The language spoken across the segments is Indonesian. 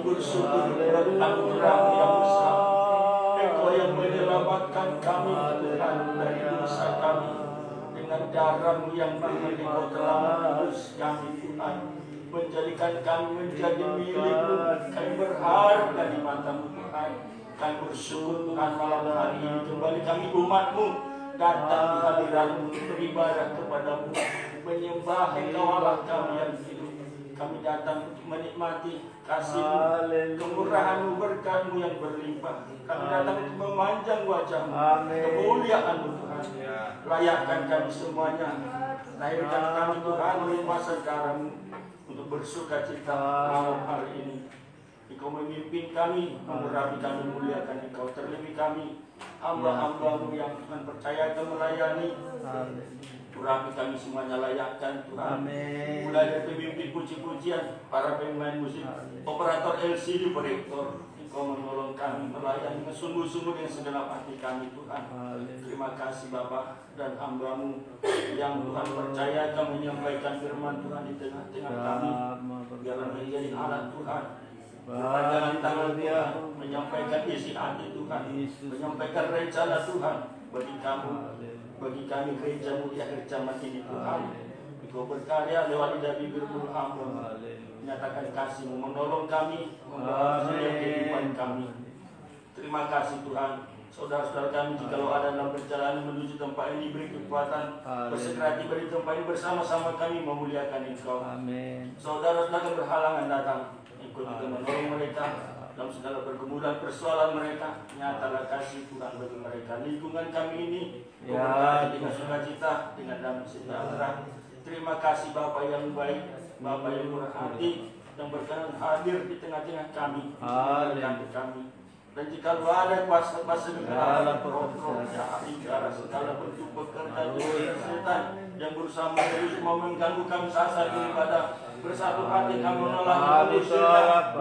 bersyukur dan anugerah yang besar. Engkau yang menyelamatkan kami Tuhan dari dosa kami. Dengan darah-Mu yang berlimpah Engkau telah menebus kami Tuhan, menjadikan kami menjadi milik-Mu. Kami berharga di mata-Mu Tuhan. Kami bersyukur Tuhan malam hari ini kembali kami umat-Mu datang di hadirat-Mu untuk beribadah kepada-Mu, menyembah Engkau Allah kami yang hidup. Kami datang untuk menikmati kasih-Mu, kemurahan-Mu, berkat-Mu yang berlimpah. Kami datang untuk memanjang wajah-Mu, kemuliaan-Mu Tuhan. Layakkan kami semuanya. Lahirkan kami Tuhan masa darah-Mu untuk bersuka cita malam hari ini. Engkau memimpin kami, mengurapi kami, muliakan Engkau. Terlebih kami, hamba-hamba-Mu yang Tuhan percayakan melayani. Urapi kami semuanya, layakkan Tuhan. Mulai dari pemimpin puji-pujian, para pemain musik, operator LCD, proyektor. Engkau menolong kami melayani sungguh-sungguh dengan segenap hati kami Tuhan. Terima kasih Bapa dan hamba-Mu yang Tuhan percayakan menyampaikan firman Tuhan di tengah-tengah kami. Biarlah menjadi alat Tuhan. Jangan tangan Tuhan menyampaikan isi hati Tuhan, menyampaikan rencana Tuhan bagi kamu, bagi kami gereja mulia zaman ini Tuhan. Engkau berkarya lewat lidah bibir-Mu hamba, menyatakan kasih-Mu, menolong kami, membawa kehidupan kami. Terima kasih Tuhan. Saudara-saudara kami, jikalau ada dalam perjalanan menuju tempat ini, beri kekuatan, bersegera tiba di tempat ini bersama-sama kami memuliakan Engkau. Saudara-saudara berhalangan datang, Engkau juga menolong mereka dalam segala pergumulan persoalan mereka. Nyatalah kasih Tuhan bagi mereka. Lingkungan kami ini dengan sukacita, dengan damai sejahtera. Terima kasih Bapa yang baik, Bapa yang murah hati, yang berkenan hadir di tengah-tengah kami, memberkati kami. Dan jika ada kuasa-kuasa kegelapan, roh-roh jahat, segala bentuk pekerjaan setan yang berusaha mengganggu kami saat ibadah, bersatu hati kami menolak di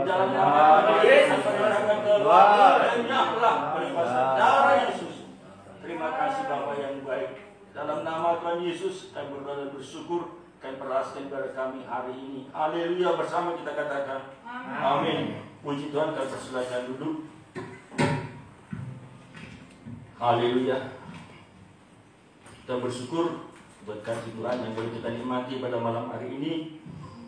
dalam nama Yesus menyerahkan kebenaranlah berkuasa darah Yesus. Terima kasih Bapa yang baik. Dalam nama Tuhan Yesus kami berdoa dan bersyukur. Kami peraskan kepada kami hari ini. Haleluya, bersama kita katakan amin. Puji Tuhan, kami persilakan duduk. Haleluya. Kita bersyukur buat kasih Tuhan yang boleh kita nikmati pada malam hari ini.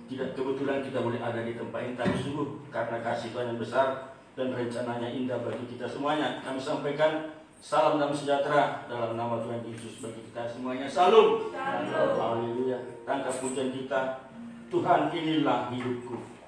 Tidak kebetulan kita boleh ada di tempat ini, tapi sungguh karena kasih Tuhan yang besar dan rencananya indah bagi kita semuanya. Kami sampaikan salam dan sejahtera dalam nama Tuhan Yesus bagi kita semuanya. Salam. Haleluya. Tangkap pujian kita. Tuhan, inilah hidupku.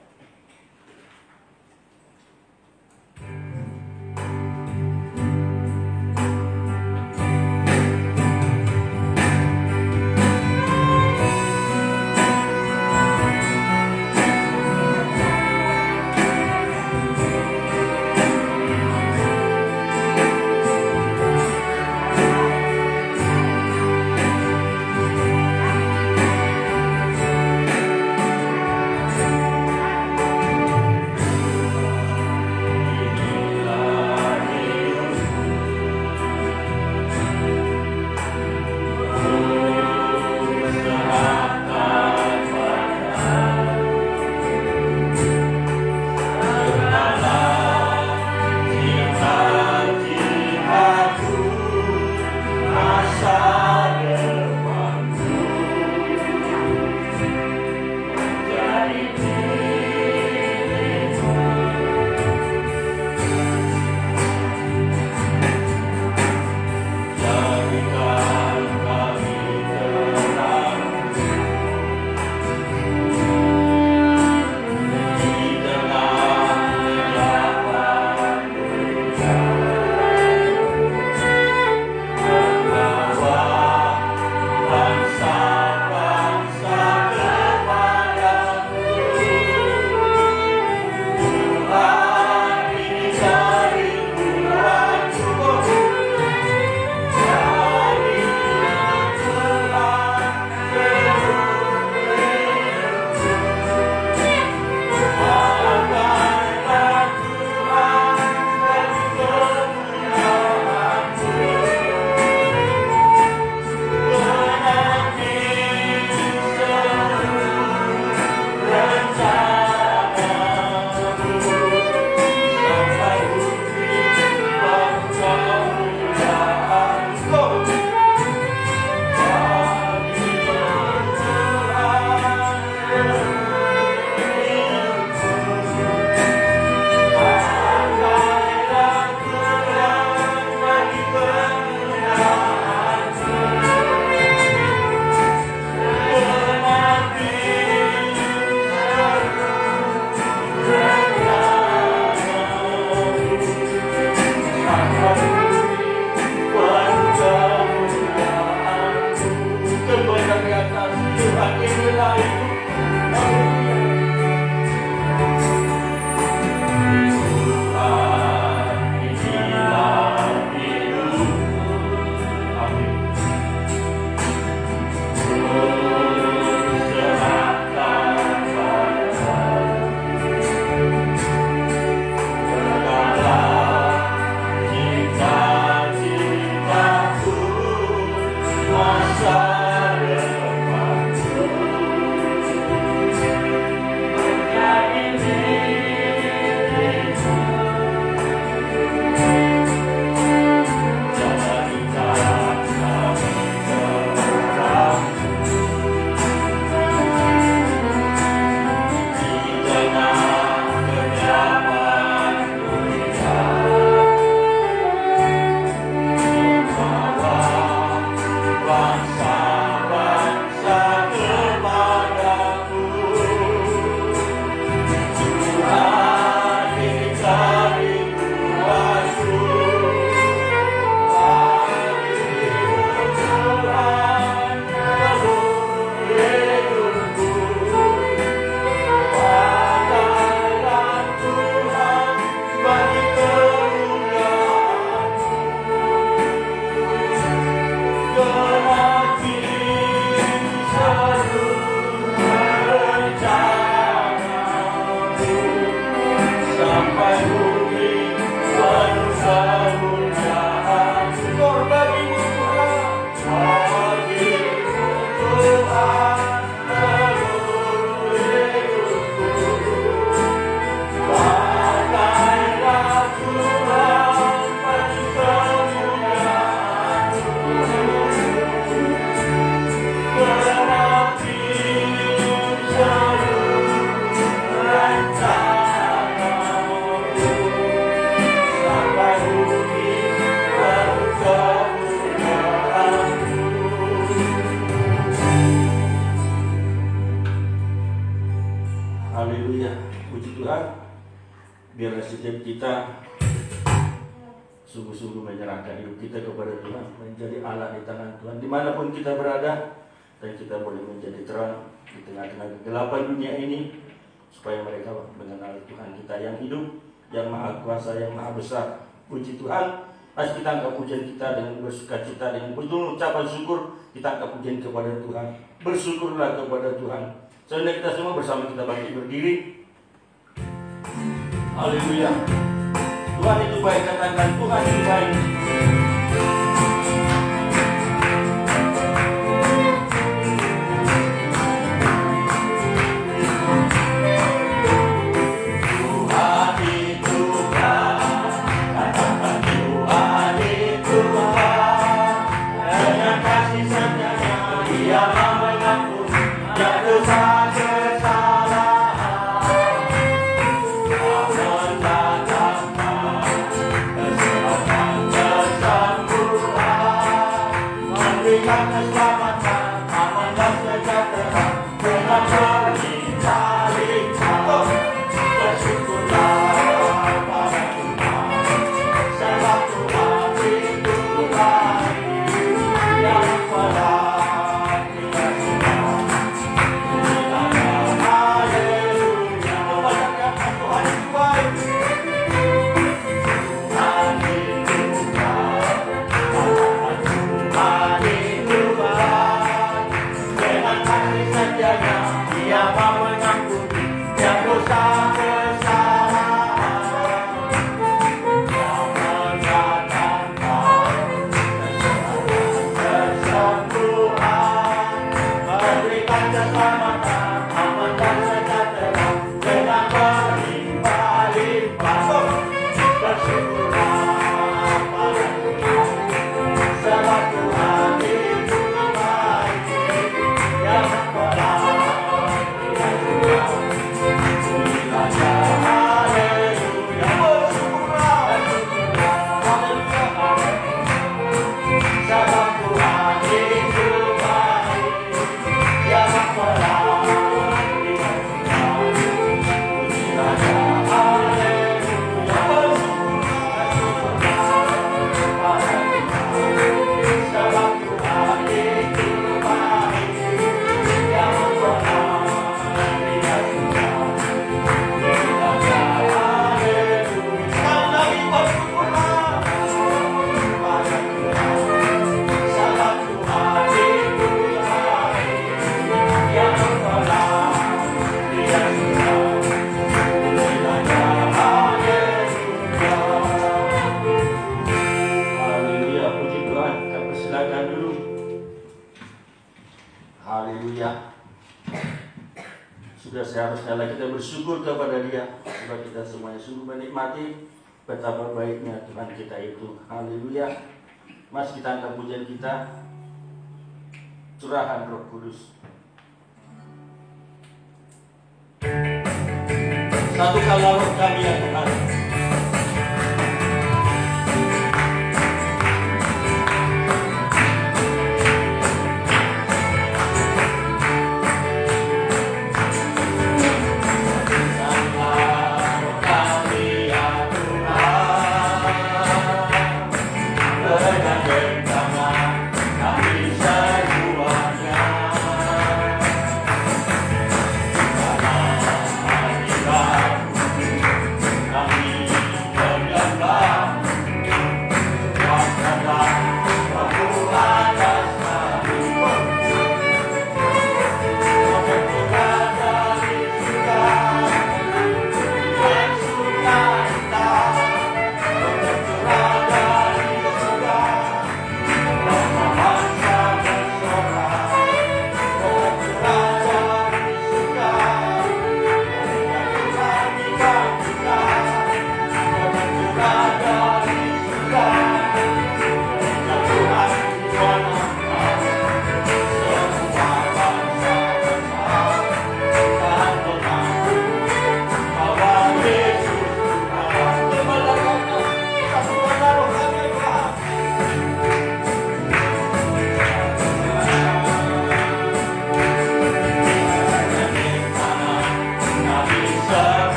Biarlah setiap kita sungguh-sungguh menyerahkan hidup kita kepada Tuhan, menjadi Allah di tangan Tuhan dimanapun kita berada, dan kita boleh menjadi terang di tengah-tengah kegelapan dunia ini, supaya mereka mengenal Tuhan kita yang hidup, yang maha kuasa, yang maha besar. Puji Tuhan. Pas kita angkat pujian kita dengan bersuka cita, dengan betul ucapan syukur, kita angkat pujian kepada Tuhan. Bersyukurlah kepada Tuhan. Sehingga kita semua bersama kita bangkit berdiri. Haleluya. Tuhan itu baik, katakan Tuhan itu baik. Sudah seharusnya kita bersyukur kepada Dia, sebab kita semuanya sungguh menikmati betapa baiknya Tuhan kita itu. Haleluya. Mas, kita angkat pujian kita, curahan Roh Kudus. Satu kala roh kami ya Tuhan. Kami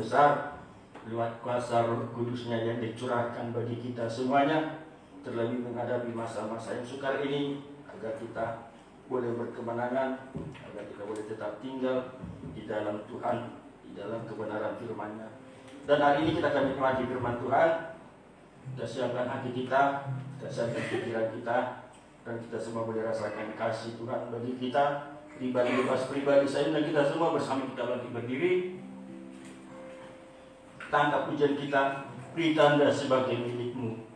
besar lewat kuasa Roh Kudus-Nya yang dicurahkan bagi kita semuanya, terlebih menghadapi masa-masa yang sukar ini, agar kita boleh berkemenangan, agar kita boleh tetap tinggal di dalam Tuhan, di dalam kebenaran firman-Nya. Dan hari ini kita akan menikmati firman Tuhan. Kita siapkan hati kita siapkan pikiran kita, dan kita semua boleh rasakan kasih Tuhan bagi kita pribadi lepas pribadi. Saya dan kita semua bersama kita bangkit berdiri. Tangkap pujian kita, beri tanda sebagai milik-Mu.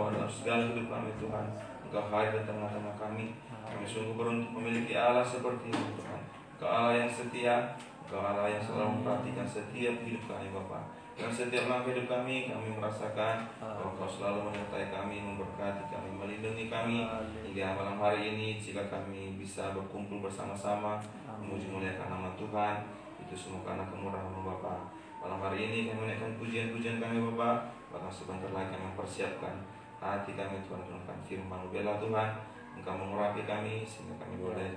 bahwa dalam segala hidup kami Tuhan, Engkau hadir di tengah-tengah kami. Kami sungguh beruntung memiliki Allah seperti ini Tuhan. Engkau Allah yang setia, Engkau Allah yang selalu memperhatikan setiap hidup kami Bapa. Dan setiap langkah hidup kami merasakan bahwa Engkau selalu menyertai kami, memberkati kami, melindungi kami. Hingga malam hari ini jika kami bisa berkumpul bersama-sama memuji muliakan nama Tuhan, itu semua karena kemurahan-Mu Bapa. Malam hari ini kami menaikkan pujian-pujian kami Bapa. Bahkan sebentar lagi kami mempersiapkan hati kami Tuhan mendengarkan firman-Mu. Biarlah Tuhan Engkau mengurapi kami sehingga kami boleh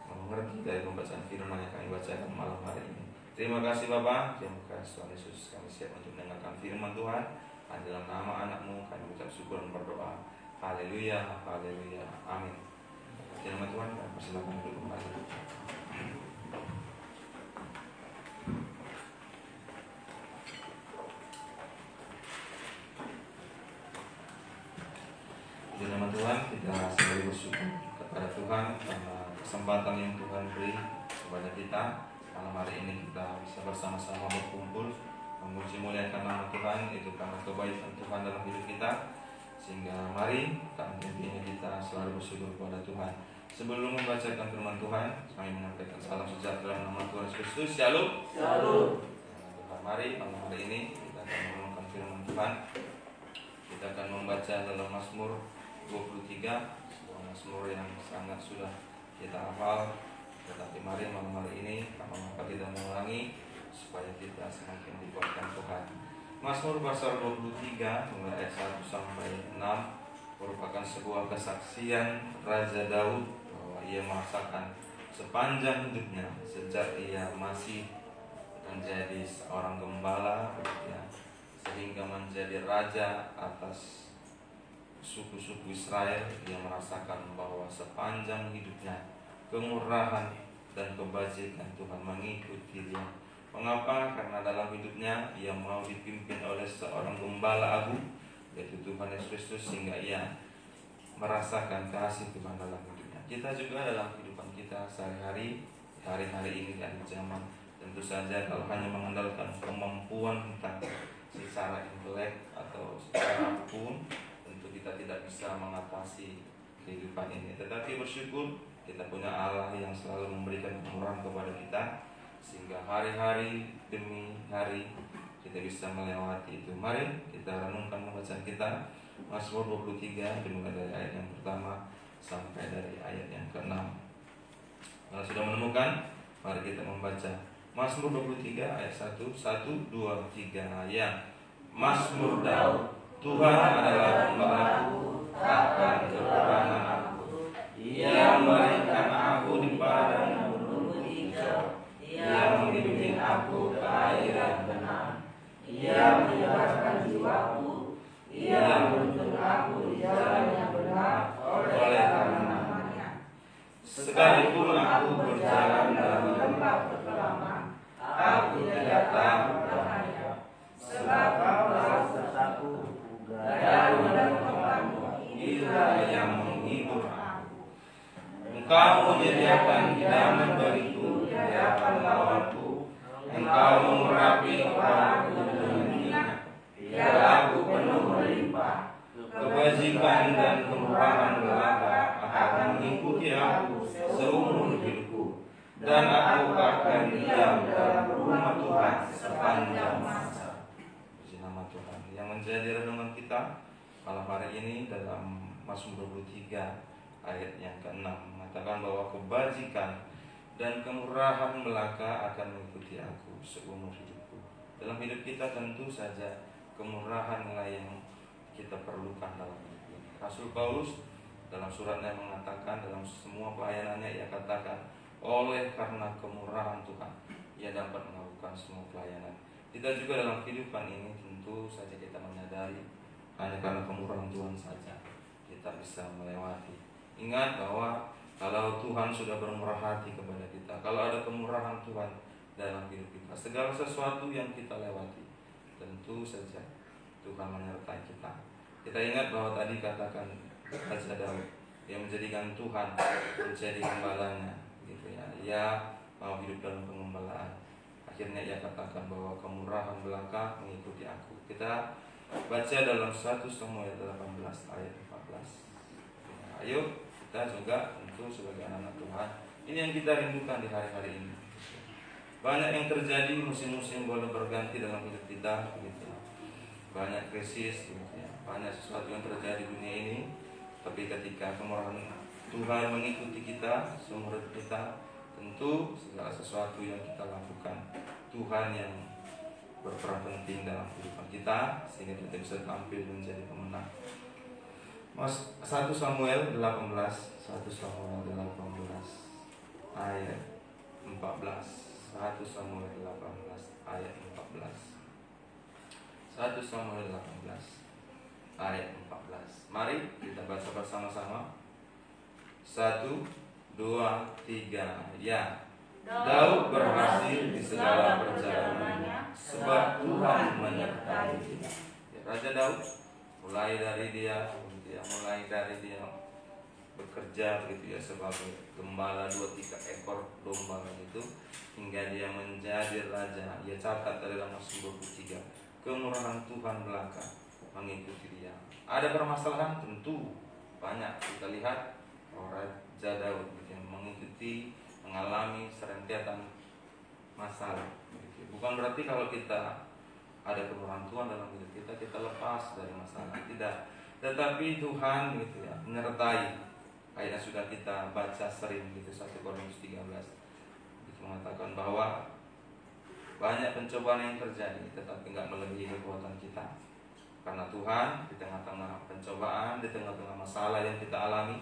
mengerti dari pembacaan firman yang kami bacakan malam hari ini. Terima kasih Bapa, terima kasih Tuhan Yesus. Kami siap untuk mendengarkan firman Tuhan. Hanya dalam nama anak-Mu kami mengucap syukur dan berdoa. Haleluya, haleluya, amin. Firman Tuhan, kami persilakan duduk kembali. Firman Tuhan, kita sembari bersyukur kepada Tuhan karena kesempatan yang Tuhan beri kepada kita. Malam hari ini kita bisa bersama-sama berkumpul memuji muliakan nama Tuhan, itu karena kebaikan Tuhan dalam hidup kita. Sehingga mari intinya kita selalu bersyukur kepada Tuhan. Sebelum membacakan firman Tuhan, kami menyampaikan salam sejahtera dalam nama Tuhan Yesus Kristus. Shalom. Shalom. Mari malam hari ini kita akan merenungkan firman Tuhan. Kita akan membaca dalam Mazmur 23, sebuah Mazmur yang sangat sudah kita hafal. Tetapi mari malam hari ini mengapa kita mengulangi supaya kita semakin dikuatkan Tuhan. Mazmur pasal 23 mulai ayat 1 sampai 6 merupakan sebuah kesaksian Raja Daud bahwa ia merasakan sepanjang hidupnya sejak ia masih menjadi seorang gembala ya, sehingga menjadi raja atas suku-suku Israel. Ia merasakan bahwa sepanjang hidupnya kemurahan dan kebajikan Tuhan mengikuti dia. Mengapa? Karena dalam hidupnya ia mau dipimpin oleh seorang gembala agung, yaitu Tuhan Yesus Kristus, sehingga ia merasakan kasih Tuhan dalam hidupnya. Kita juga dalam kehidupan kita sehari-hari, hari-hari ini dan zaman, tentu saja kalau hanya mengandalkan kemampuan kita secara intelek atau secara apapun, tentu kita tidak bisa mengatasi kehidupan ini. Tetapi bersyukur kita punya Allah yang selalu memberikan kemurahan kepada kita, sehingga hari-hari demi hari kita bisa melewati itu. Mari kita renungkan pembacaan kita Mazmur 23 dimulai dari ayat yang pertama sampai dari ayat yang ke-6. Kalau sudah menemukan, mari kita membaca Mazmur 23 ayat 1, 1, 2, 3 ya. Mazmur Daud. Tuhan adalah gembalaku, takkan kekurangan aku. Ia memberikan aku di padang gunung hijau. Ia membimbing aku ke air yang tenang. Ia menyegarkan jiwaku. Ia menuntun aku di jalan yang benar oleh karena namanya. Sekalipun aku berjalan dalam lembah pekelama, aku tidak takut bahaya. Sebab Kau sertaku, daun dan tempatmu itulah yang menghibur aku. Engkau menyediakan hidangan bagiku di hadapan lawanku. Engkau mengurapi kepalaku dengan minyak. Biar aku penuh melimpah. Kebajikan dan kemurahan belaka akan mengikuti aku seumur hidupku, dan aku akan diam dalam rumah Tuhan sepanjang masa. Puji nama Tuhan. Yang menjadi renungan kita malam hari ini dalam Mazmur 23 ayat yang ke-6 mengatakan bahwa kebajikan dan kemurahan belaka akan mengikuti aku seumur hidupku. Dalam hidup kita tentu saja kemurahanlah yang kita perlukan dalam hidup ini. Rasul Paulus dalam suratnya mengatakan, dalam semua pelayanannya ia katakan, oleh karena kemurahan Tuhan ia dapat melakukan semua pelayanan. Kita juga dalam kehidupan ini tentu saja kita menyadari hanya karena kemurahan Tuhan saja kita bisa melewati. Ingat bahwa kalau Tuhan sudah bermurah hati kepada kita, kalau ada kemurahan Tuhan dalam hidup kita, segala sesuatu yang kita lewati tentu saja Tuhan menyertai kita. Kita ingat bahwa tadi katakan Raja Daud yang menjadikan Tuhan menjadi gembalanya, gitu ya. Ia mau hidup dalam pengembalaan. Akhirnya ia katakan bahwa kemurahan belaka mengikuti aku. Kita baca dalam 1 Samuel 18 ayat 14. Ayo kita juga tentu sebagai anak-anak Tuhan, ini yang kita rindukan di hari-hari ini. Banyak yang terjadi, musim-musim boleh berganti dalam hidup kita, gitu. Banyak krisis, gitu ya. Banyak sesuatu yang terjadi di dunia ini. Tapi ketika kemurahan Tuhan mengikuti kita, seumur hidup kita, tentu segala sesuatu yang kita lakukan, Tuhan yang berperan penting dalam kehidupan kita, sehingga kita bisa tampil menjadi pemenang. 1 Samuel 18 ayat 14. 1 Samuel 18 ayat 14. 1 Samuel 18 ayat 14. Mari kita baca bersama-sama. 1, 2, 3. Ya, Daud berhasil di segala perjalanannya, sebab Tuhan menyertai dia. Ya, Raja Daud mulai dari dia bekerja gitu ya sebagai gembala 2-3 ekor domba itu, hingga dia menjadi raja. Ia catat dari dalam Mazmur 23, kemurahan Tuhan belaka mengikuti dia. Ada permasalahan tentu banyak, kita lihat Raja Daud gitu, yang mengikuti, mengalami serentetan masalah gitu. Bukan berarti kalau kita ada kemurahan Tuhan dalam hidup kita, kita lepas dari masalah, tidak. Tetapi Tuhan gitu ya menyertai. Ayat yang sudah kita baca sering gitu, 1 Korintus 13 itu mengatakan bahwa banyak pencobaan yang terjadi, tetapi enggak melebihi kekuatan kita. Karena Tuhan di tengah-tengah pencobaan, di tengah-tengah masalah yang kita alami,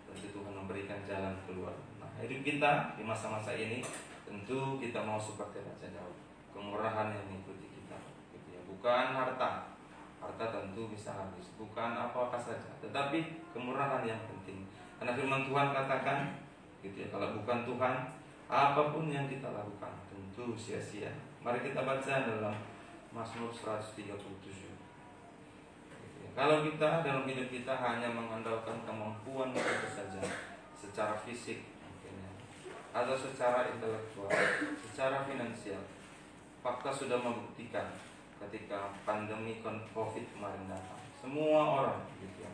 tentu Tuhan memberikan jalan keluar. Nah, hidup kita di masa-masa ini tentu kita mau seperti Raja Daud, kemurahan yang mengikuti kita gitu ya. Bukan harta tentu bisa habis, bukan apa-apa saja, tetapi kemurahan yang penting. Karena firman Tuhan katakan gitu ya, kalau bukan Tuhan, apapun yang kita lakukan tentu sia-sia. Mari kita baca dalam Mazmur 137 gitu ya. Kalau kita dalam hidup kita hanya mengandalkan kemampuan kita saja, secara fisik mungkin ya, atau secara intelektual, secara finansial, fakta sudah membuktikan ketika pandemi COVID kemarin datang, semua orang gitu ya,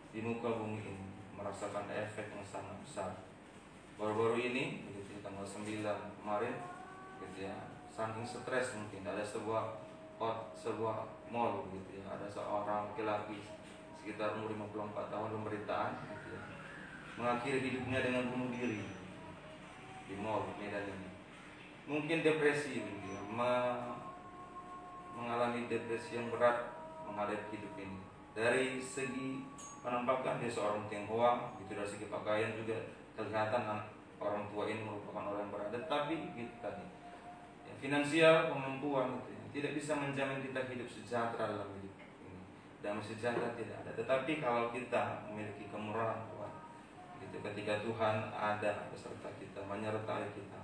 di muka bumi ini merasakan efek yang sangat besar. Baru-baru ini gitu, tanggal 9 kemarin gitu ya, saking stres mungkin ada sebuah mall gitu ya, ada seorang laki-laki sekitar umur 54 tahun pemberitaan gitu ya, mengakhiri hidupnya dengan bunuh diri di mall Medan ini. Mungkin depresi gitu ya, mengalami depresi yang berat menghadapi hidup ini. Dari segi penampakan dia seorang Tionghoa, gitu, dari segi pakaian juga kelihatan orang tua ini merupakan orang yang berada. Tapi gitu tadi, ya, finansial kemampuan gitu, ya, tidak bisa menjamin kita hidup sejahtera dalam hidup ini. Damai sejahtera tidak ada. Tetapi kalau kita memiliki kemurahan Tuhan, gitu, ketika Tuhan ada beserta kita, menyertai kita,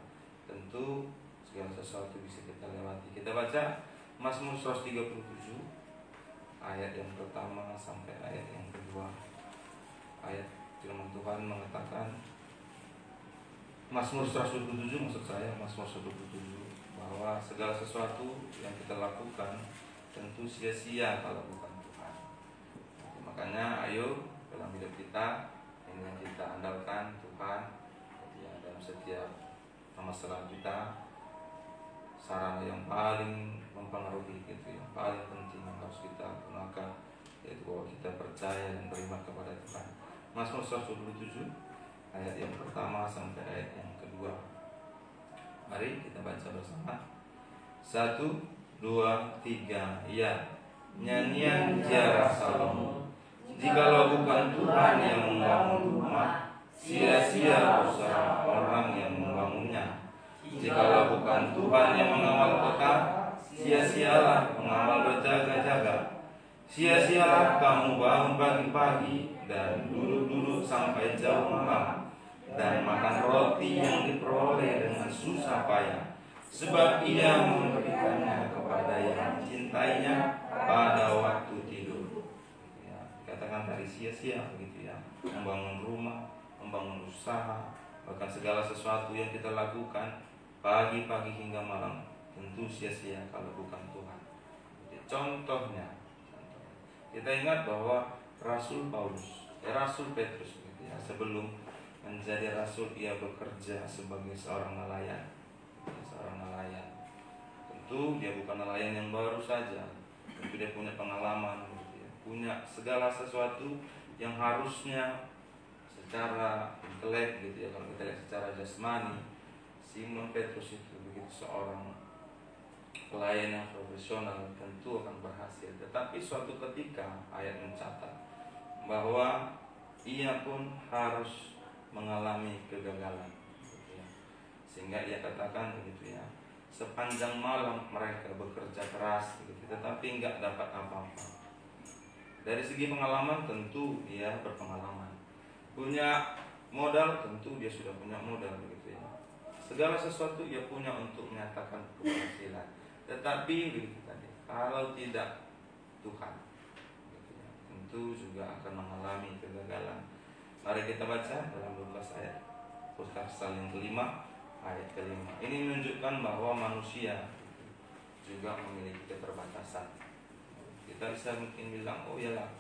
tentu segala sesuatu bisa kita lewati. Kita baca Mazmur 137 ayat yang pertama sampai ayat yang kedua. Ayat firman Tuhan mengatakan, Mazmur 137 maksud saya, Mazmur 137, bahwa segala sesuatu yang kita lakukan tentu sia-sia kalau bukan Tuhan. Makanya ayo dalam hidup kita ini yang kita andalkan Tuhan ya, dalam setiap masalah kita. Sarana yang paling mempengaruhi gitu, yang paling penting yang harus kita gunakan, yaitu bahwa kita percaya dan beriman kepada Tuhan. Mazmur 127 ayat yang pertama sampai ayat yang kedua. Mari kita baca bersama. 1, 2, 3. Ya, nyanyian ziarah Salomo. Jikalau bukan Tuhan yang membangun rumah, sia-sia usaha orang yang membangunnya. Jikalau bukan Tuhan yang mengawal kota, sia-sialah pengawal berjaga-jaga. Sia-sialah kamu bangun pagi-pagi dan duduk-duduk sampai jauh malam, dan makan roti yang diperoleh dengan susah payah, sebab Ia memberikannya kepada yang mencintainya pada waktu tidur. Ya, dikatakan dari sia-sia begitu ya, membangun rumah, membangun usaha, bahkan segala sesuatu yang kita lakukan pagi-pagi hingga malam tentu sia-sia kalau bukan Tuhan. Jadi, contohnya Kita ingat bahwa Rasul Petrus gitu ya, sebelum menjadi rasul ia bekerja sebagai seorang nelayan. Tentu dia bukan nelayan yang baru saja, tentu dia punya pengalaman gitu ya, punya segala sesuatu yang harusnya secara intelek gitu ya, kalau kita lihat secara jasmani, Simon Petrus itu begitu seorang pelayan yang profesional tentu akan berhasil. Tetapi suatu ketika ayat mencatat bahwa ia pun harus mengalami kegagalan gitu ya. Sehingga ia katakan begitu ya, sepanjang malam mereka bekerja keras gitu, tetapi nggak dapat apa-apa. Dari segi pengalaman tentu dia berpengalaman, punya modal tentu dia sudah punya modal begitu ya. Segala sesuatu ia punya untuk menyatakan keberhasilan. Tetapi begitu tadi, kalau tidak Tuhan gitu ya, tentu juga akan mengalami kegagalan. Mari kita baca dalam Lukas pasal yang kelima ayat kelima. Ini menunjukkan bahwa manusia juga memiliki keterbatasan. Kita bisa mungkin bilang, oh iyalah,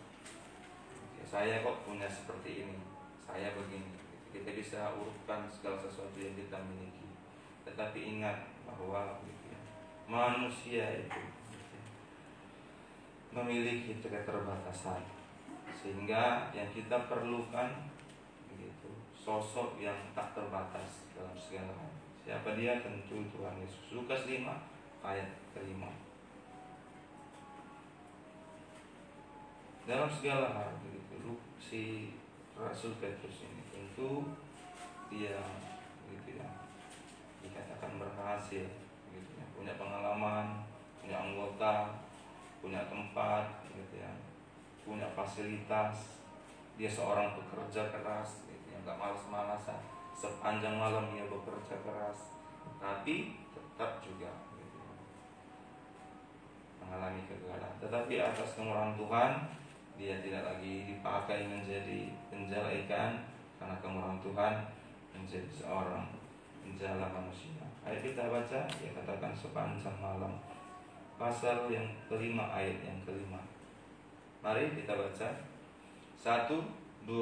saya kok punya seperti ini, saya begini. Kita bisa urutkan segala sesuatu yang kita miliki. Tetapi ingat bahwa manusia itu memiliki keterbatasan, sehingga yang kita perlukan begitu sosok yang tak terbatas dalam segala hal. Siapa dia? Tentu Tuhan Yesus. Lukas 5 ayat kelima. Dalam segala hal begitu, si Rasul Petrus ini tentu dia begitu ya, dikatakan berhasil begitu ya, punya pengalaman, punya anggota, punya tempat gitu ya, punya fasilitas. Dia seorang pekerja keras gitu ya, nggak malas-malasan, sepanjang malam dia bekerja keras, tapi tetap juga gitu ya, mengalami kegagalan. Tetapi atas kemurahan Tuhan, dia tidak lagi dipakai menjadi penjala ikan, karena kemurahan Tuhan menjadi seorang penjala manusia. Ayo kita baca, dia katakan sepanjang malam. Pasal yang kelima ayat yang kelima. Mari kita baca. 1, 2,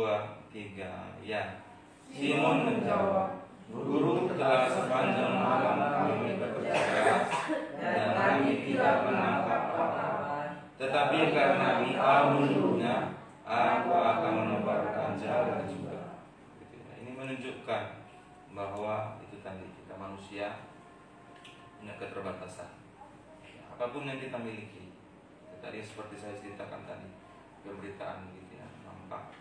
3, ya. Simon menjawab, Guru, telah sepanjang malam kami bekerja keras dan kami tidak menangkap apa-apa. Tetapi karena Engkau menyuruhnya, aku akan menebarkan jala juga. Ini menunjukkan bahwa itu tadi, kita manusia punya keterbatasan. Apapun yang kita miliki, tadi seperti saya ceritakan tadi, pemberitaan gitu ya, nampak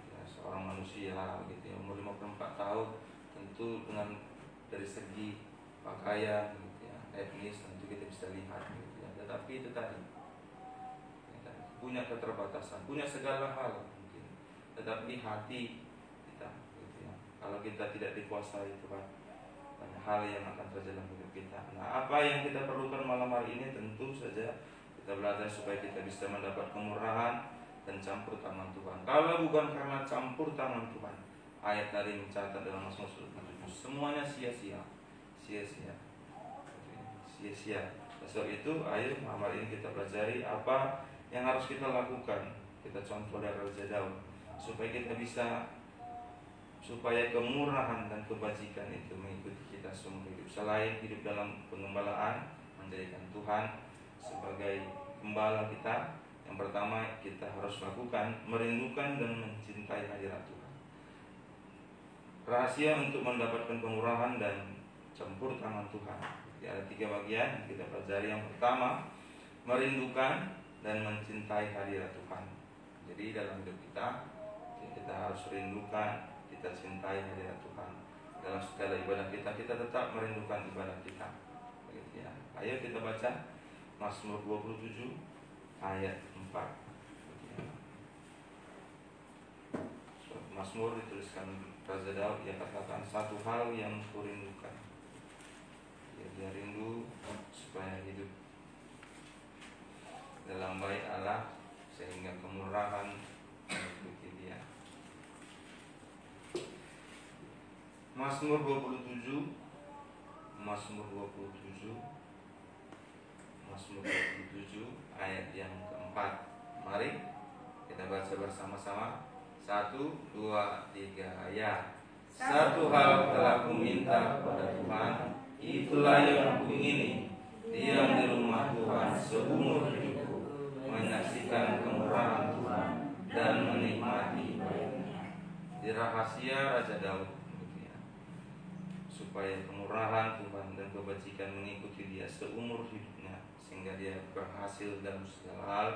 ya, seorang manusia gitu ya, umur 54 tahun, tentu dengan dari segi pakaian gitu ya, etnis tentu kita bisa lihat gitu ya. Tetapi itu tadi punya keterbatasan, punya segala hal mungkin, tetapi hati kita gitu ya, kalau kita tidak dikuasai Tuhan, banyak hal yang akan terjadi dalam hidup kita. Nah, apa yang kita perlukan malam hari ini tentu saja kita belajar supaya kita bisa mendapat kemurahan dan campur tangan Tuhan. Kalau bukan karena campur tangan Tuhan, ayat tadi mencatat dalam Mazmur 107, semuanya sia-sia. Sebab itu, ayo malam hari ini kita pelajari apa yang harus kita lakukan. Kita contoh dari Raja Daud, supaya kemurahan dan kebajikan itu mengikuti kita semua hidup. Selain hidup dalam pengembalaan, menjadikan Tuhan sebagai gembala kita, yang pertama kita harus lakukan, merindukan dan mencintai hadirat Tuhan. Rahasia untuk mendapatkan kemurahan dan campur tangan Tuhan, jadi ada 3 bagian yang kita pelajari. Yang pertama, merindukan dan mencintai hadirat Tuhan. Jadi dalam hidup kita harus rindukan, kita cintai hadirat Tuhan. Dalam segala ibadah kita tetap merindukan ibadah kita. Begitu ya. Ayo kita baca Mazmur 27 ayat 4. Mazmur dituliskan Raja Daud, dia katakan, satu hal yang kurindukan. Dia rindu supaya hidup dalam bait Allah, sehingga kemurahan mengikuti dia. Mazmur 27 ayat yang keempat, Mari kita baca bersama-sama. 1, 2, 3, ya. Satu hal telah kuminta kepada Tuhan, itulah yang kuingini, diam di rumah Tuhan seumur hidupku, menyaksikan kemurahan Tuhan dan menikmati baiknya. Di rahasia Raja Daud, supaya kemurahan Tuhan dan kebajikan mengikuti dia seumur hidupnya, sehingga dia berhasil dalam segala hal,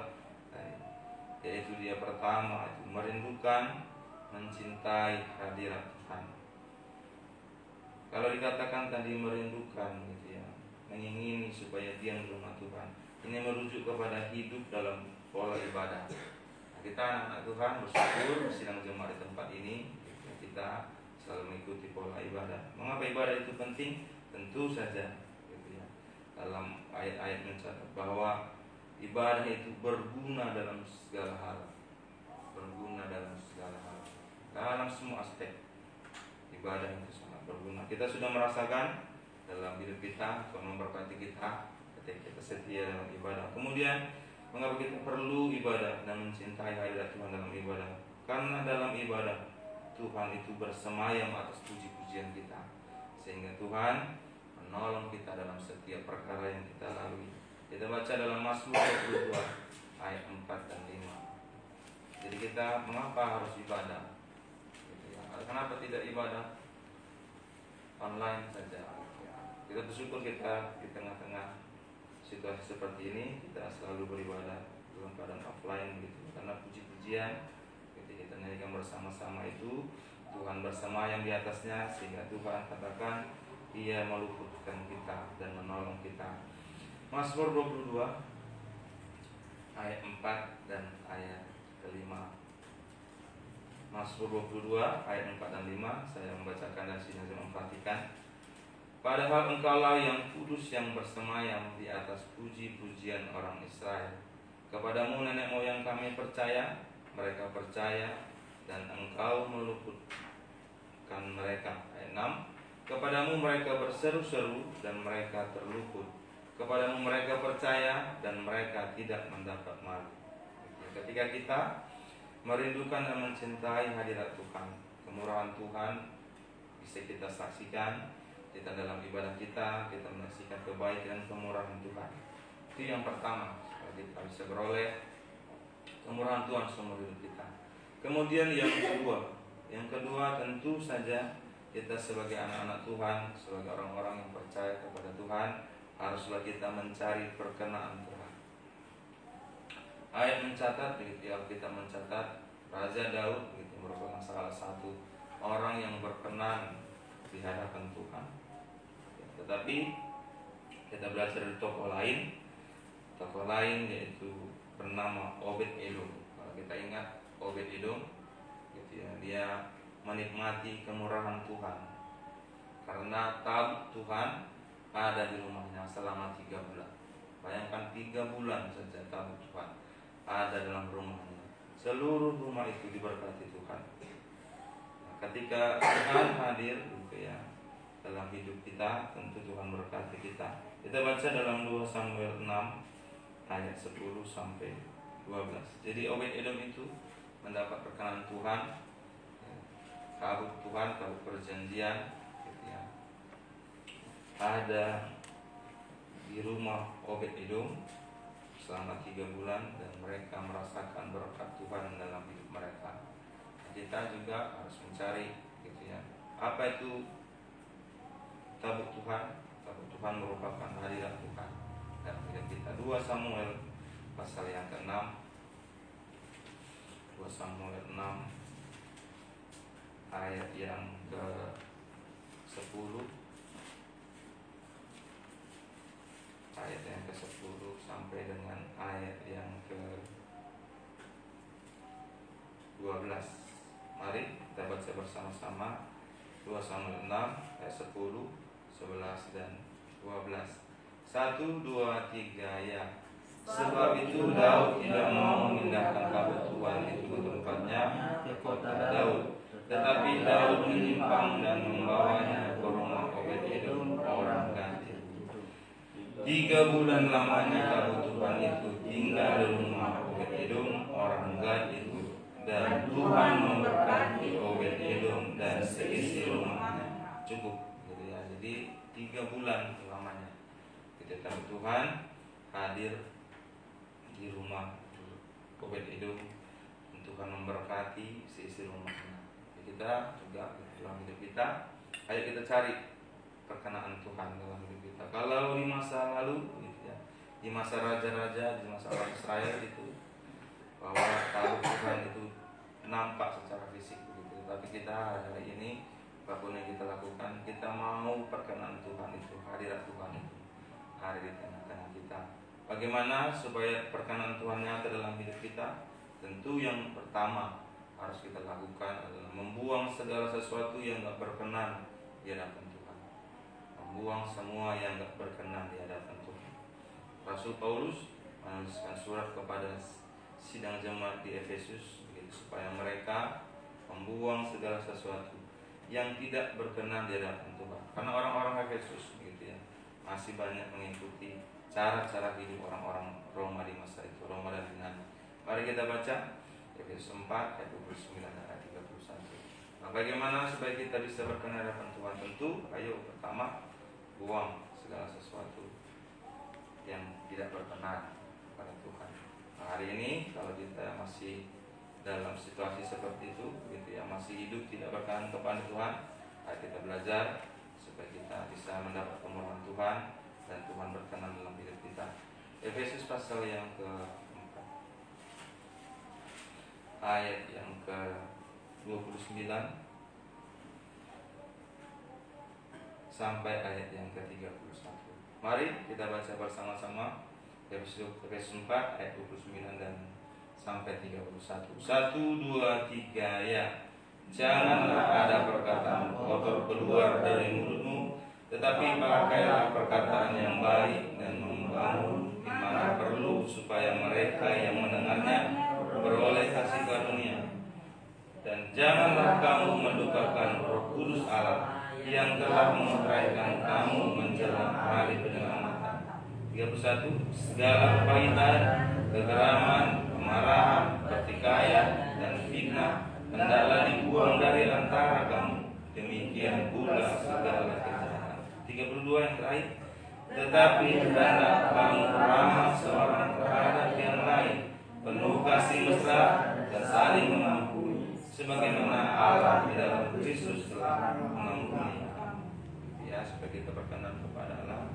yaitu dia pertama itu merindukan, mencintai hadirat Tuhan. Kalau dikatakan tadi merindukan gitu ya, mengingini supaya diam di rumah Tuhan, ini merujuk kepada hidup dalam pola ibadah. Nah, kita anak-anak Tuhan bersyukur sidang jemaat di tempat ini kita selalu mengikuti pola ibadah. Mengapa ibadah itu penting? Tentu saja gitu ya, dalam ayat-ayat mencatat bahwa ibadah itu berguna dalam segala hal, berguna dalam segala hal, dalam semua aspek ibadah itu sangat berguna. Kita sudah merasakan dalam hidup kita, Tuhan memberkati kita ketika kita setia dalam ibadah. Kemudian mengapa kita perlu ibadah dan mencintai hadirat Tuhan dalam ibadah? Karena dalam ibadah Tuhan itu bersemayam atas puji-pujian kita, sehingga Tuhan menolong kita dalam setiap perkara yang kita lalui. Kita baca dalam Mazmur 22 ayat 4 dan 5. Jadi kita mengapa harus ibadah? Kenapa tidak ibadah online saja? Kita bersyukur kita di tengah-tengah situasi seperti ini kita selalu beribadah dalam keadaan offline gitu. Karena puji-pujian ketika kita nyanyikan bersama-sama itu Tuhan bersemayam di atasnya, sehingga Tuhan katakan Ia meluputkan kita dan menolong kita. Mazmur 22 ayat 4 dan ayat kelima. Mazmur 22 ayat 4 dan 5 saya membacakan dan sini saya memperhatikan. Padahal engkaulah yang kudus yang bersemayam di atas puji-pujian orang Israel. Kepadamu nenek moyang kami percaya, mereka percaya dan engkau meluputkan mereka. Ayat 6. Kepadamu mereka berseru-seru dan mereka terluput. Kepadamu mereka percaya dan mereka tidak mendapat malu. Ketika kita merindukan dan mencintai hadirat Tuhan, kemurahan Tuhan bisa kita saksikan. Kita dalam ibadah kita menyaksikan kebaikan dan kemurahan Tuhan. Itu yang pertama, kita bisa beroleh kemurahan Tuhan seumur hidup kita. Kemudian yang kedua tentu saja kita sebagai anak-anak Tuhan, sebagai orang-orang yang percaya kepada Tuhan, haruslah kita mencari perkenaan Tuhan. Ayat mencatat, kita mencatat Raja Daud merupakan salah satu orang yang berkenan di hadapan Tuhan. Tetapi kita belajar dari tokoh lain yaitu bernama Obed-Edom. Kalau kita ingat Obed-Edom, dia menikmati kemurahan Tuhan karena tabut Tuhan ada di rumahnya selama 3 bulan. Bayangkan 3 bulan saja tabut Tuhan ada dalam rumahnya. Seluruh rumah itu diberkati Tuhan. Nah, ketika Tuhan hadir dalam hidup kita, tentu Tuhan berkati kita. Kita baca dalam 2 Samuel 6 ayat 10 sampai 12. Jadi Obed-Edom itu mendapat perkenan Tuhan, tabut Tuhan, tabut perjanjian ada di rumah Obed-Edom selama 3 bulan dan mereka merasakan berkat Tuhan dalam hidup mereka. Kita juga harus mencari apa itu tabut Tuhan. Tabut Tuhan merupakan hadirat Tuhan dalam hidup kita. 2 Samuel pasal yang ke-6. 2 Samuel 6 ayat yang ke-10. Ayat yang ke-10 sampai dengan ayat yang ke-12. Mari kita baca bersama-sama 2 Samuel 6 ayat 10, 11 dan 12. 1, 2, 3 ya. Sebab itu Daud tidak mau memindahkan tabut Tuhan itu ke tempatnya ke kota Daud, tetapi Daud menyimpang dan membawanya ke rumah Obed-Edom orang ganti. 3 bulan lamanya kebutuhan itu tinggal di rumah Obed-Edom orang Gad itu, dan Tuhan memberkati Obed-Edom dan seisi rumahnya. Cukup gitu ya. Jadi 3 bulan lamanya ketika Tuhan hadir di rumah Obed-Edom, Tuhan memberkati seisi rumahnya. Kita juga dalam hidup kita, ayo kita cari perkenaan Tuhan dalam hidup kita. Kalau di masa lalu gitu ya, di masa raja-raja, di masa orang Israel itu, bahwa tahu Tuhan itu nampak secara fisik begitu. Tapi kita hari ini, apapun yang kita lakukan, kita mau perkenaan Tuhan itu, hadirat Tuhan itu hadir di tengah-tengah kita. Bagaimana supaya perkenan Tuhan nyata dalam hidup kita? Tentu yang pertama harus kita lakukan adalah membuang segala sesuatu yang tidak berkenan di hadapan Tuhan. Membuang semua yang tidak berkenan di hadapan Tuhan. Rasul Paulus menuliskan surat kepada sidang jemaat di Efesus supaya mereka membuang segala sesuatu yang tidak berkenan di hadapan Tuhan. Karena orang-orang Efesus gitu ya, masih banyak mengikuti cara-cara hidup orang-orang Roma di masa itu, Roma dan Yunani. Mari kita baca Efesus 4 ayat 29 dan ayat 31. Nah, bagaimana supaya kita bisa berkenan di hadapan Tuhan? Tentu, ayo pertama buang segala sesuatu yang tidak berkenan pada Tuhan. Nah, hari ini kalau kita masih dalam situasi seperti itu, gitu ya, masih hidup tidak berkenan kepada Tuhan, ayo kita belajar supaya kita bisa mendapat kemurahan Tuhan dan Tuhan berkenan dalam hidup kita. Efesus pasal yang ke-4 ayat yang ke-29 sampai ayat yang ke-31. Mari kita baca bersama-sama Efesus 4 ayat 29 dan sampai 31. 1, 2, 3 ya. Janganlah ada perkataan kotor keluar dari mulutmu, tetapi pakailah perkataan yang baik dan membangun di mana perlu, supaya mereka yang mendengarnya beroleh kasih karunia. Dan janganlah kamu mendukakan Roh Kudus Allah yang telah memeteraikan kamu menjelang hari penyelamatan. 31. Segala kepahitan, kegeraman, kemarahan, pertikaian, dan fitnah hendaklah dibuang dari antara kamu. Demikian pula segala kejahatan. 32 yang terakhir. Tetapi hendaklah kamu ramah seorang terhadap yang lain, penuh kasih mesra dan saling mengampuni, sebagaimana Allah di dalam Kristus telah mengampuni kamu. Ya, supaya kita berkenan kepada Allah,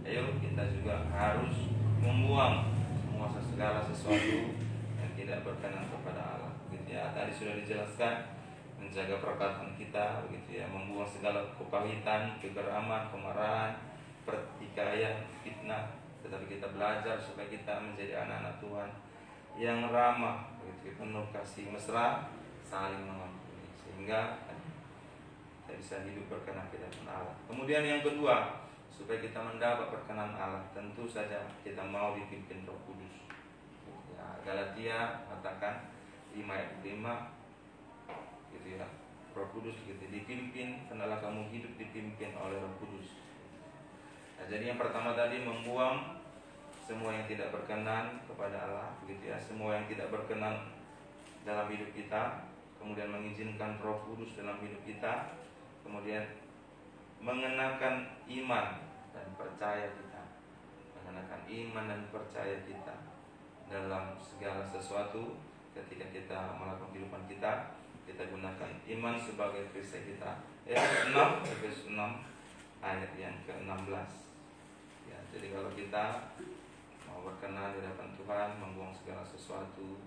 ayo kita juga harus membuang semua segala sesuatu yang tidak berkenan kepada Allah. Begitu ya, tadi sudah dijelaskan, menjaga perkataan kita, begitu ya, membuang segala kepahitan, kegeraman, kemarahan, pertikaian, fitnah. Tetapi kita belajar supaya kita menjadi anak-anak Tuhan yang ramah, begitu, penuh kasih mesra, saling mengampuni, sehingga kita bisa hidup berkenan di hadapan Allah. Kemudian yang kedua, supaya kita mendapat perkenan Allah, tentu saja kita mau dipimpin Roh Kudus. Ya, Galatia katakan 5 ayat 5, gitu ya, Roh Kudus gitu dipimpin, hendaklah kamu hidup dipimpin oleh Roh Kudus. Nah, jadi yang pertama tadi membuang semua yang tidak berkenan kepada Allah, begitu ya, semua yang tidak berkenan dalam hidup kita, kemudian mengizinkan Roh Kudus dalam hidup kita, kemudian mengenakan iman dan percaya kita, mengenakan iman dan percaya kita dalam segala sesuatu. Ketika kita melakukan kehidupan kita, kita gunakan iman sebagai perisai kita. Efesus 6 ayat yang ke-16. Ya, jadi kalau kita mau berkenan di hadapan Tuhan, membuang segala sesuatu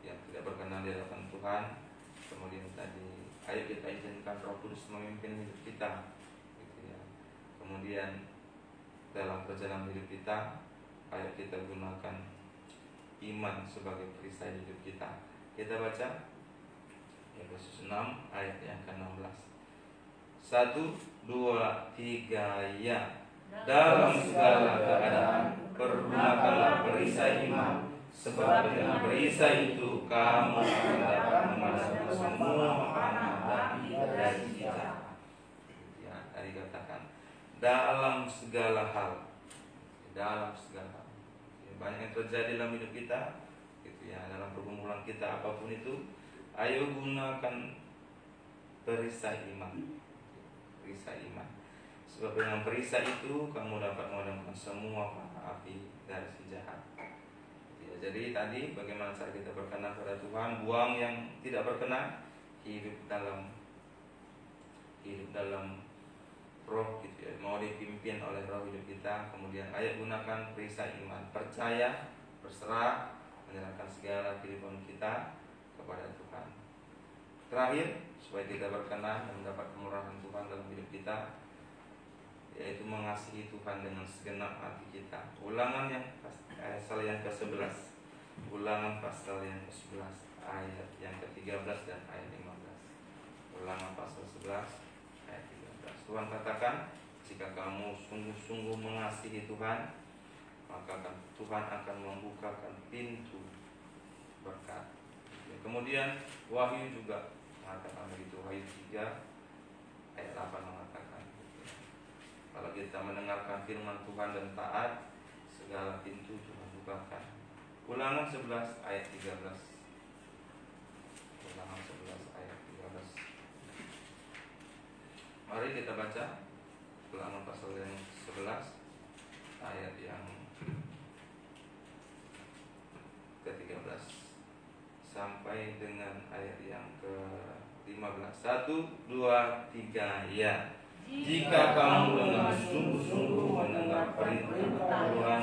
yang tidak berkenan di hadapan Tuhan, kemudian tadi ayo kita izinkan Roh Kudus memimpin hidup kita, gitu ya. Kemudian dalam perjalanan hidup kita, ayo kita gunakan iman sebagai perisai hidup kita. Kita baca Efesus 6 ayat yang ke-16. 1, 2, 3 ya. Dalam segala keadaan pergunakanlah perisai iman, sebab dengan perisai itu kamu akan dapat memadamkan semua panah dari kita. Ya, tadi katakan dalam segala hal. dalam segala. Banyak yang terjadi dalam hidup kita, gitu ya, dalam pergumulan kita apapun itu. Ayo gunakan perisai iman, perisai iman. Sebab dengan perisai itu kamu dapat memadamkan semua panah api dari si jahat. Ya, jadi tadi bagaimana cara kita berkenan pada Tuhan, buang yang tidak berkenan, hidup dalam roh gitu ya, mau dipimpin oleh roh hidup kita. Kemudian ayo gunakan perisai iman, percaya, berserah, menyerahkan segala kehidupan kita kepada Tuhan. Terakhir, supaya kita berkenan dan mendapat kemurahan Tuhan dalam hidup kita, yaitu mengasihi Tuhan dengan segenap hati kita. Ulangan yang pasal yang ke-11, Ulangan pasal yang ke-11 ayat yang ke-13 dan ayat 15. Ulangan pasal 11 ayat 13. Tuhan katakan, jika kamu sungguh-sungguh mengasihi Tuhan, maka Tuhan akan membukakan pintu berkat. Kemudian Wahyu juga mengatakan begitu. Wahyu 3 ayat 8 mengatakan, kalau kita mendengarkan firman Tuhan dan taat, segala pintu Tuhan bukakan. Ulangan 11 ayat 13. Ulangan 11 ayat 13. Mari kita baca Ulangan pasal yang 11 ayat yang ke-13 sampai dengan ayat yang ke-15. 1, 2, 3, ya. Jika kamu dengan sungguh-sungguh mendengar perintah Tuhan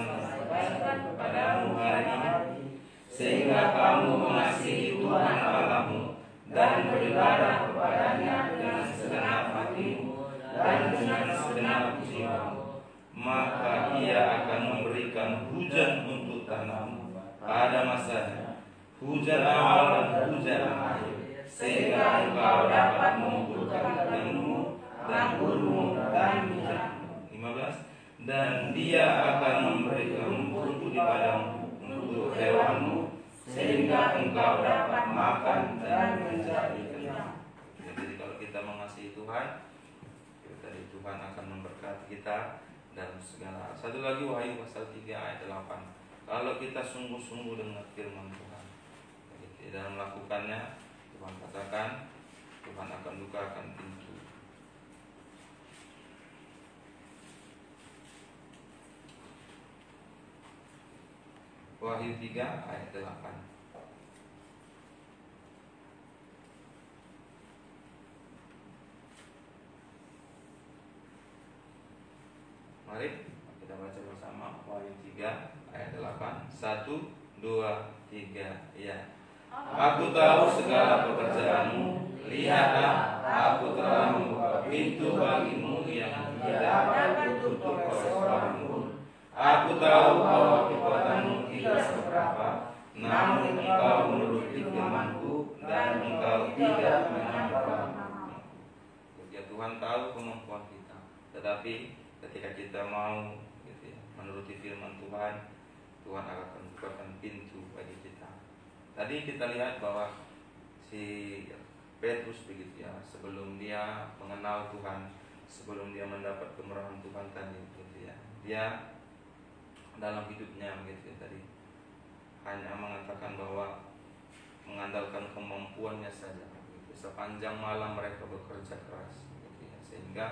kepadamu hari ini, sehingga kamu mengasihi Tuhan Allahmu dan beribadah kepadanya dengan segenap hatimu dan dengan segenap jiwamu, maka Ia akan memberikan hujan untuk tanahmu pada masanya, hujan awal dan hujan akhir, sehingga engkau dapat mengumpulkan ilmu dan burung dan hujanmu. 15. Dan Dia akan memberikan rumput di padangmu untuk hewanmu, sehingga engkau dapat makan dan menjadi kenyang. Jadi kalau kita mengasihi Tuhan, tadi Tuhan akan memberkati kita dalam segala. Satu lagi Wahyu pasal 3 ayat 8. Kalau kita sungguh-sungguh dengan firman Tuhan dan melakukannya, Tuhan katakan Tuhan akan bukakan pintu. Wahyu 3 ayat 8. Mari kita baca bersama Wahyu 3 ayat 8. 1, 2, 3, ya. Aku tahu segala pekerjaanmu. Lihatlah, aku telah membuka pintu bagimu yang tidak dapat ditutup oleh seorang pun. Aku tahu bahwa kekuatanmu tidak seberapa, namun engkau menuruti firman-Ku dan engkau tidak menyampaikan. Ya, Tuhan tahu kemampuan kita, tetapi ketika kita mau menuruti firman Tuhan, Tuhan akan bukakan pintu bagi kita. Tadi kita lihat bahwa si Petrus begitu ya, sebelum dia mengenal Tuhan, sebelum dia mendapat kemurahan Tuhan tadi begitu ya, dia dalam hidupnya begitu ya, tadi hanya mengatakan bahwa mengandalkan kemampuannya saja begitu. Sepanjang malam mereka bekerja keras begitu ya, sehingga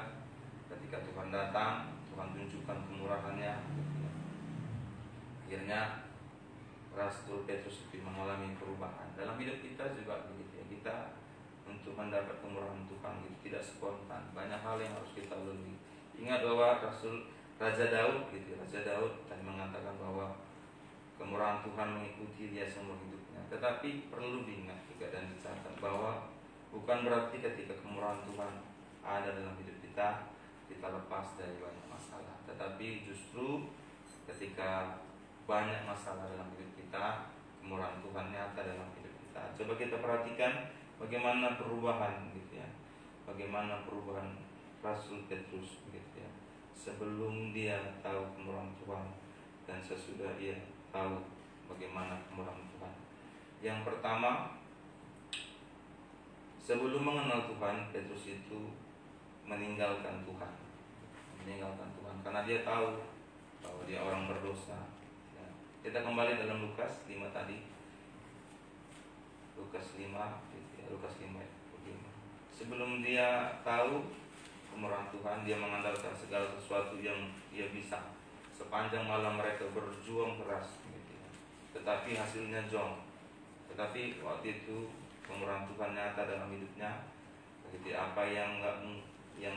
ketika Tuhan datang, Tuhan tunjukkan kemurahannya begitu ya. Akhirnya Rasul Petrus itu mengalami perubahan. Dalam hidup kita juga begitu ya, kita untuk mendapat kemurahan Tuhan gitu tidak spontan. Banyak hal yang harus kita lalui. Ingat bahwa Raja Daud gitu, Raja Daud tadi mengatakan bahwa kemurahan Tuhan mengikuti dia seumur hidupnya. Tetapi perlu diingat juga dan dicatat bahwa bukan berarti ketika kemurahan Tuhan ada dalam hidup kita, kita lepas dari banyak masalah. Tetapi justru ketika banyak masalah dalam hidup kita, kemurahan Tuhan nyata dalam hidup kita. Coba kita perhatikan bagaimana perubahan gitu ya. Bagaimana perubahan Rasul Petrus begitu ya. Sebelum dia tahu kemurahan Tuhan dan sesudah dia tahu bagaimana kemurahan Tuhan. Yang pertama, sebelum mengenal Tuhan, Petrus itu meninggalkan Tuhan. Meninggalkan Tuhan karena dia tahu bahwa dia orang berdosa. Ya. Kita kembali dalam Lukas 5 tadi. Lukas 5, Lukas 5 ayat 5. Sebelum dia tahu kemurahan Tuhan, dia mengandalkan segala sesuatu yang dia bisa. Sepanjang malam mereka berjuang keras, gitu ya. Tetapi hasilnya jong. Tetapi waktu itu kemurahan Tuhan nyata dalam hidupnya. Jadi apa yang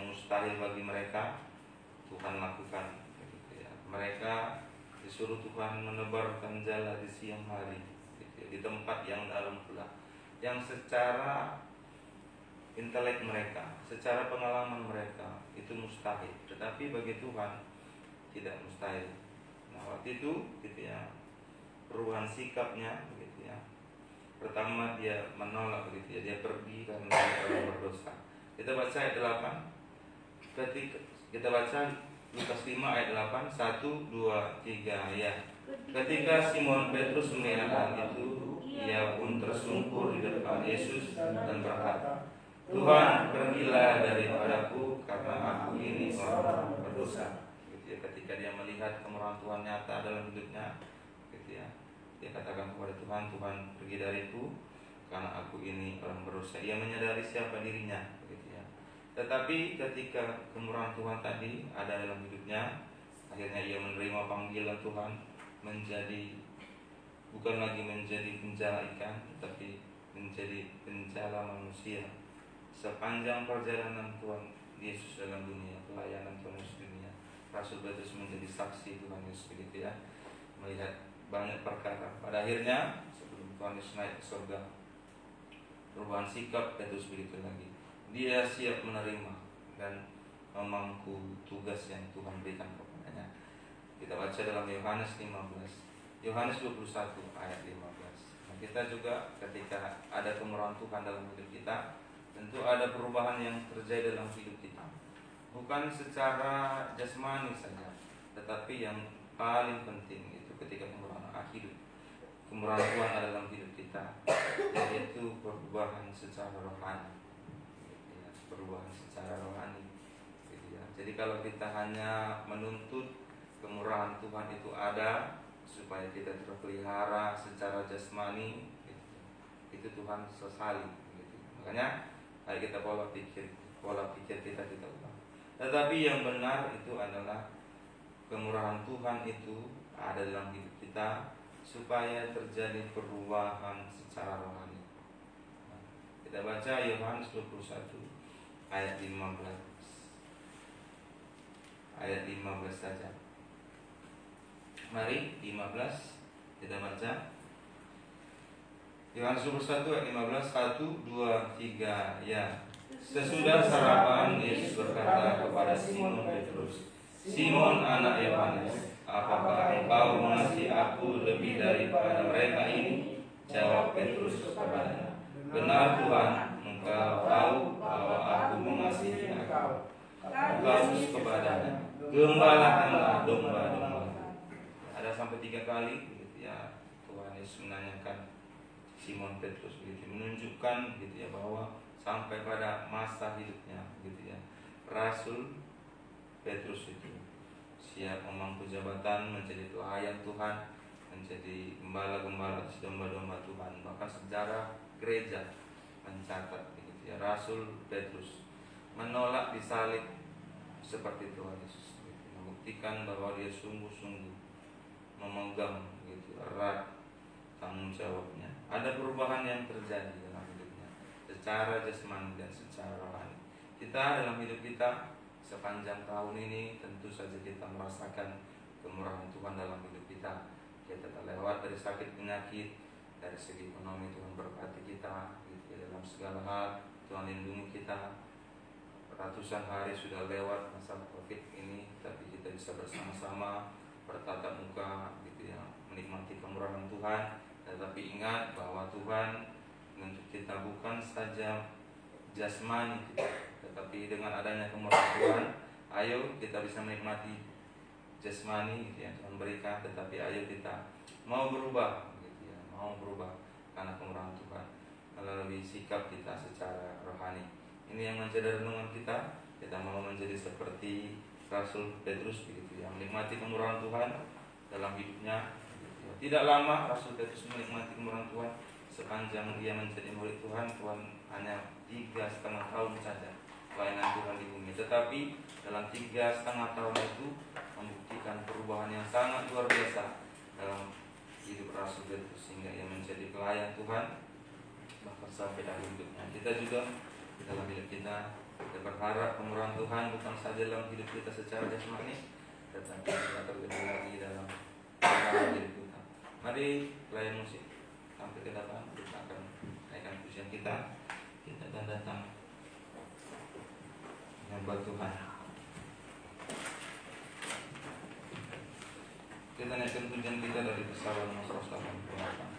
mustahil bagi mereka, Tuhan lakukan. Gitu ya. Mereka disuruh Tuhan menebarkan jala di siang hari, gitu ya, di tempat yang dalam pula, yang secara intelek mereka, secara pengalaman mereka itu mustahil, tetapi bagi Tuhan tidak mustahil. Nah waktu itu, gitu ya, perubahan sikapnya, gitu ya. Pertama dia menolak, gitu ya, dia pergi karena dia orang berdosa. Kita baca ayat 8. Ketika kita baca Lukas 5 ayat 8, 1, 2, 3 ya. Ketika Simon Petrus melihat hal itu, ia pun tersungkur di depan Yesus dan berkata, Tuhan, pergilah daripadaku karena aku ini orang berdosa. Gitu ya, ketika dia melihat kemurahan Tuhan nyata dalam hidupnya, gitu ya, dia katakan kepada Tuhan, Tuhan pergi dariku karena aku ini orang berdosa. Ia menyadari siapa dirinya, gitu ya. Tetapi ketika kemurahan Tuhan tadi ada dalam hidupnya, akhirnya ia menerima panggilan Tuhan menjadi, bukan lagi menjadi penjala ikan, tetapi menjadi penjala manusia. Sepanjang perjalanan Tuhan Yesus dalam dunia, pelayanan Tuhan Yesus dunia, Rasul Petrus menjadi saksi Tuhan Yesus, begitu ya, melihat banyak perkara. Pada akhirnya sebelum Tuhan Yesus naik ke surga, perubahan sikap Petrus begitu lagi. Dia siap menerima dan memangku tugas yang Tuhan berikan kepadanya. Kita baca dalam Yohanes 15, Yohanes 21 ayat 15. Nah, kita juga ketika ada kemurahan Tuhan dalam hidup kita, tentu ada perubahan yang terjadi dalam hidup kita. Bukan secara jasmani saja, tetapi yang paling penting itu ketika kemurahan hidup. Kemurahan Tuhan ada dalam hidup kita, yaitu perubahan secara rohani. Perubahan secara rohani, gitu ya. Jadi kalau kita hanya menuntut kemurahan Tuhan itu ada supaya kita terpelihara secara jasmani, gitu, itu Tuhan sesali, gitu. Makanya ayo kita pola pikir kita ubah. Tetapi yang benar itu adalah kemurahan Tuhan itu ada dalam hidup kita supaya terjadi perubahan secara rohani. Nah, kita baca Yohanes 21 ayat 15. Ayat 15 saja. Mari 15 kita baca. Yohanes 21 ayat 15, 1, 2, 3 ya. Sesudah sarapan Yesus berkata kepada Simon Petrus, Simon anak Yohanes, apakah engkau mengasihi aku lebih daripada mereka ini? Jawab Petrus kepadanya, benar Tuhan, engkau tahu bahwa aku mengasihi engkau. Paulus kepadanya, gembalakanlah domba-domba. Ada sampai 3 kali, gitu ya, Tuhan Yesus menanyakan Simon Petrus, gitu, menunjukkan, gitu ya, bahwa sampai pada masa hidupnya, gitu ya, Rasul Petrus itu siap memangku jabatan, menjadi pelayan Tuhan, menjadi gembala-gembala domba-domba Tuhan. Bahkan sejarah gereja mencatat, gitu ya, Rasul Petrus menolak disalib seperti Tuhan Yesus, gitu, membuktikan bahwa dia sungguh-sungguh memegang, gitu, erat tanggung jawabnya. Ada perubahan yang terjadi dalam hidupnya secara jasmani dan secara rohani. Kita dalam hidup kita sepanjang tahun ini tentu saja kita merasakan kemurahan Tuhan dalam hidup kita. Kita terlewat dari sakit penyakit, dari segi ekonomi Tuhan berkati kita, gitu, dalam segala hal Tuhan lindungi kita. Ratusan hari sudah lewat masalah COVID ini, tapi kita bisa bersama-sama bertatap muka, gitu ya, menikmati kemurahan Tuhan. Tetapi ingat bahwa Tuhan menuntut kita bukan saja jasmani kita, tetapi dengan adanya kemurahan Tuhan, ayo kita bisa menikmati jasmani, gitu ya, Tuhan berikan. Tetapi ayo kita mau berubah, gitu ya, mau berubah karena kemurahan Tuhan melalui sikap kita secara rohani. Ini yang menjadi renungan kita. Kita mau menjadi seperti Rasul Petrus begitu, yang menikmati kemurahan Tuhan dalam hidupnya. Tidak lama Rasul Petrus menikmati kemurahan Tuhan. Sepanjang ia menjadi murid Tuhan, Tuhan hanya 3,5 tahun saja pelayanan Tuhan di bumi. Tetapi dalam 3,5 tahun itu membuktikan perubahan yang sangat luar biasa dalam hidup Rasul Petrus, sehingga ia menjadi pelayan Tuhan bahkan sampai akhir hidupnya. Kita juga dalam hidup kita berharap kemurahan Tuhan bukan saja dalam hidup kita secara jasmani, tetapi juga terlebih lagi dalam hidup kita. Mari pelayan musik sampai ke depan, kita akan naikkan pujian kita. Kita akan datang menyembah Tuhan. Kita naikkan pujian kita dari Psalm 188.